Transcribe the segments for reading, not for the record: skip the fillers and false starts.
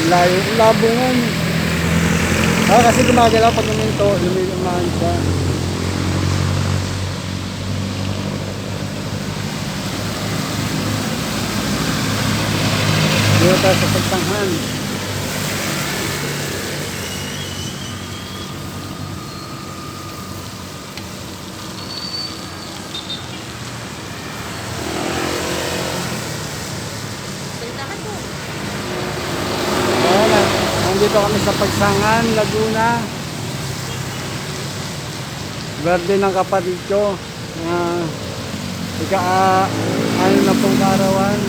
Layo, labungan. Ah, kasi gumagalaw pag uminto, lumilumaan siya. Dito tayo sa pagtanghan. Nandito kami sa Pagsangan, Laguna. Birthday ng kapatid ko. Ano na pong karawan.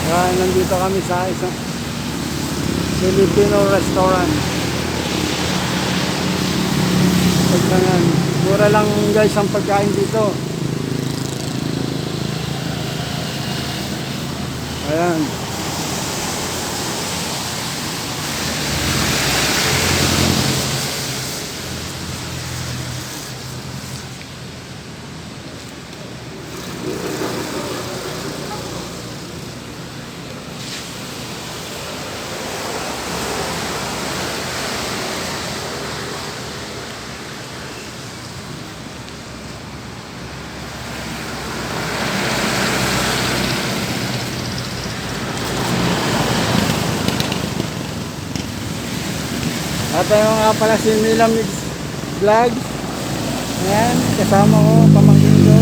Kaya nandito kami sa isang Filipino restaurant. Pagsangan. Mura lang guys ang pagkain dito. Ayan. At ayun nga pala si Mila Mix Vlog. Ayan, kasama ko, pamangkin ko.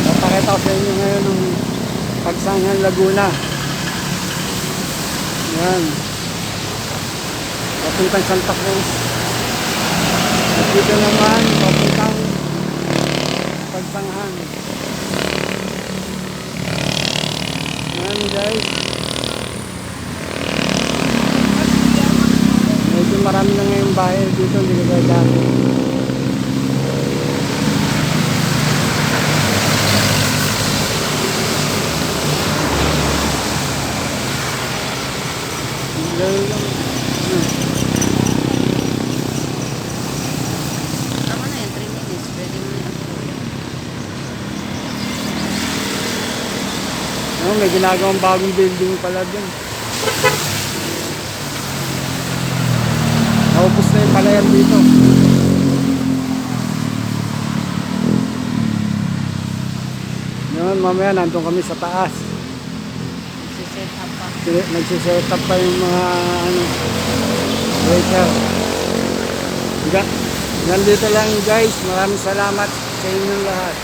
Papakita ko sa inyo ngayon ng Pagsangan, Laguna. Ayan. Papuntang Santa Cruz. At dito naman, papuntang Pagsangan. Ayan guys, medyo marami na ngayong bahay dito, hindi ko gaya dati. Tama na yan, 3 minutes. Pwede mo na May ginagawang bagong building pala dun. Naubos na yung palayan dito. Ngayon mamaya nandun kami sa taas. set up pa. Nagsiset up pa yung mga waiter. Nandito lang guys. Maraming salamat sa inyong lahat.